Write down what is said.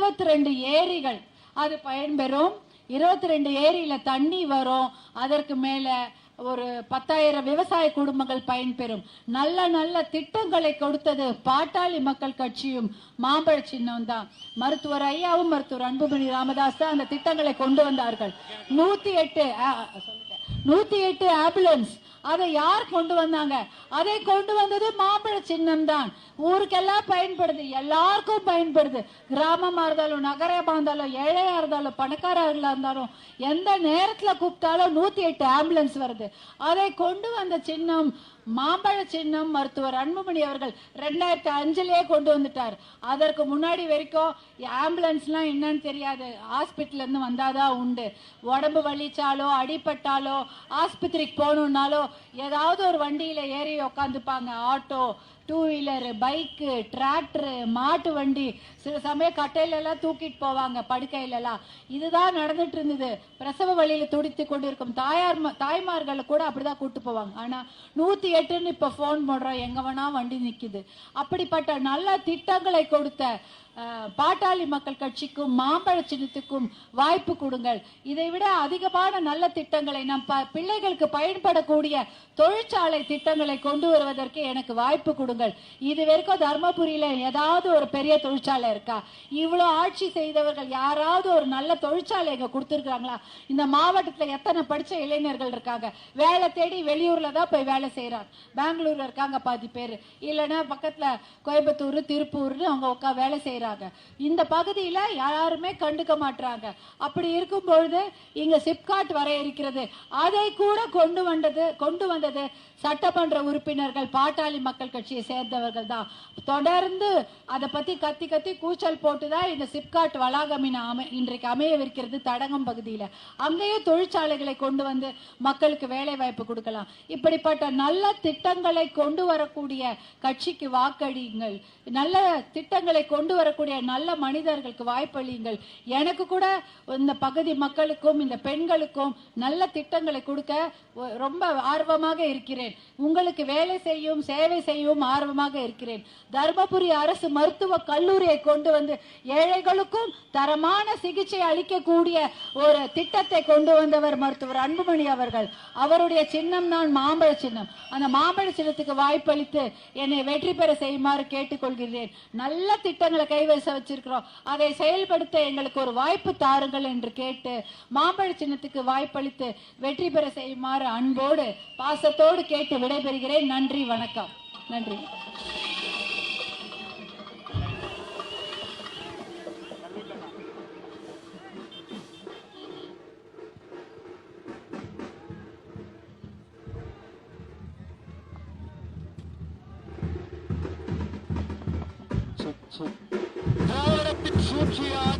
22 ஏரிகள் அது பயன்பெறும். 22 ஏரியில தண்ணி வரும். அதற்கு மேல ஒரு 10,000 விவசாய குடும்பங்கள் பயன்பெறும். நல்ல நல்ல திட்டங்களை கொடுத்தது பாட்டாளி மக்கள் கட்சியும் மாம்பழ சின்னம் தான். மருத்துவர் ஐயாவும் மருத்துவர் அன்புமணி ராமதாஸ் தான் அந்த திட்டங்களை கொண்டு வந்தார்கள். 108 ஆம்புலன்ஸ் அதை யார் கொண்டு வந்தாங்க? அதை கொண்டு வந்தது மாம்பழ சின்னம் தான். ஊருக்கெல்லாம் பயன்படுது, எல்லாருக்கும் பயன்படுது. கிராமமா இருந்தாலும், நகரமா இருந்தாலும், ஏழையா இருந்தாலும், பணக்காரர்களா இருந்தாலும், எந்த நேரத்துல கூப்பிட்டாலும் 108 ஆம்புலன்ஸ் வருது. அதை கொண்டு வந்த சின்னம் மாம்பழ சின்னம். மருத்துவர் அன்புமணி அவர்கள் 2005 கொண்டு வந்துட்டார். அதற்கு முன்னாடி வரைக்கும் ஆம்புலன்ஸ்லாம் என்னன்னு தெரியாது. ஹாஸ்பிட்டல் இருந்து வந்தாதான் உண்டு. உடம்பு வலிச்சாலோ, அடிபட்டாலோ, ஆஸ்பத்திரிக்கு போகணும்னாலோ ஏதாவது ஒரு வண்டியில ஏறி உக்காந்துப்பாங்க. ஆட்டோ, 2 வீலர், பைக்கு, டிராக்டர், மாட்டு வண்டி, சில சமயம் கட்டையில எல்லாம் தூக்கிட்டு போவாங்க, படுக்கையில எல்லாம். இதுதான் நடந்துட்டு இருந்தது. பிரசவ வழியில துடித்து கொண்டிருக்கும் தாய்மார்களை கூட அப்படிதான் கூட்டு போவாங்க. ஆனா 108ன்னு இப்ப போன் போடுறோம், எங்க வேணா வண்டி நிக்குது. அப்படிப்பட்ட நல்ல திட்டங்களை கொடுத்த பாட்டாளி மக்கள் கட்சிக்கும் மாம்பழ சின்னத்துக்கும் வாய்ப்பு கொடுங்கள். இதை விட அதிகமான நல்ல திட்டங்களை நம் பிள்ளைகளுக்கு பயன்படக்கூடிய தொழிற்சாலை திட்டங்களை கொண்டு வருவதற்கு எனக்கு வாய்ப்பு கொடுங்கள். இது வரைக்கும் தர்மபுரியில ஏதாவது ஒரு பெரிய தொழிற்சாலை இருக்கா? இவ்வளவு ஆட்சி செய்தவர்கள் யாராவது ஒரு நல்ல தொழிற்சாலை இங்க கொடுத்திருக்காங்களா? இந்த மாவட்டத்துல எத்தனை படிச்ச இளைஞர்கள் இருக்காங்க? வேலை தேடி வெளியூர்ல தான் போய் வேலை செய்யறாங்க. பெங்களூர்ல இருக்காங்க பாதி பேர், இல்லைன்னா பக்கத்துல கோயம்புத்தூர், திருப்பூர்னு அவங்க வேலை செய்யறாங்க. இந்த பகுதியில யாருமே கண்டுக்க மாட்டாங்க. அப்படி இருக்கும் பொழுது இங்க சிப்காட் வர இருக்கிறது. அதை கூட கொண்டு வந்தது சட்டமன்ற உறுப்பினர்கள் பாட்டாளி மக்கள் கட்சியை சேர்ந்தவர்கள் தான். தொடர்ந்து அதை பத்தி கத்தி கத்தி கூச்சல் போட்டுதான் இந்த சிப்காட் வளாகம் இன்றைக்கு அமையவிருக்கிறது தடகம் பகுதியில. அங்கேயும் தொழிற்சாலைகளை கொண்டு வந்து மக்களுக்கு வேலை வாய்ப்பு கொடுக்கலாம். இப்படிப்பட்ட நல்ல திட்டங்களை கொண்டு வரக்கூடிய கட்சிக்கு வாக்களியுங்கள். நல்ல திட்டங்களை கொண்டு வரக்கூடிய நல்ல மனிதர்களுக்கு வாய்ப்பளியுங்கள். எனக்கு கூட இந்த பகுதி மக்களுக்கும் இந்த பெண்களுக்கும் நல்ல திட்டங்களை கொடுக்க ரொம்ப ஆர்வமாக இருக்கிறேன். உங்களுக்கு வேலை செய்யும், சேவை செய்யும் ஆர்வமாக இருக்கிறேன். தர்மபுரி அரசு மருத்துவ கல்லூரியை கொண்டு வந்து ஏழைகளுக்கும் தரமான சிகிச்சை அளிக்கக்கூடிய ஒரு திட்டத்தை கொண்டு வந்தவர் மருத்துவர் அன்புமணி அவர்கள். அவருடைய சின்னம் தான் மாம்பழ சின்னம். அந்த மாம்பழ சின்னத்துக்கு வாய்ப்பளித்து என்னை வெற்றி பெற செய்யுமாறு கேட்டுக்கொள்கிறேன். நல்ல திட்டங்களை கைவச வச்சிருக்கிறோம், அதை செயல்படுத்த எங்களுக்கு ஒரு வாய்ப்பு தாருங்கள் என்று கேட்டு மாம்பழ சின்னத்துக்கு வாய்ப்பளித்து வெற்றி பெற செய்யுமாறு அன்போடு பாசத்தோடு கேட்டு விடைபெறுகிறேன். நன்றி, வணக்கம். நன்றி. திராவிடத்தின் சூழ்ச்சியால்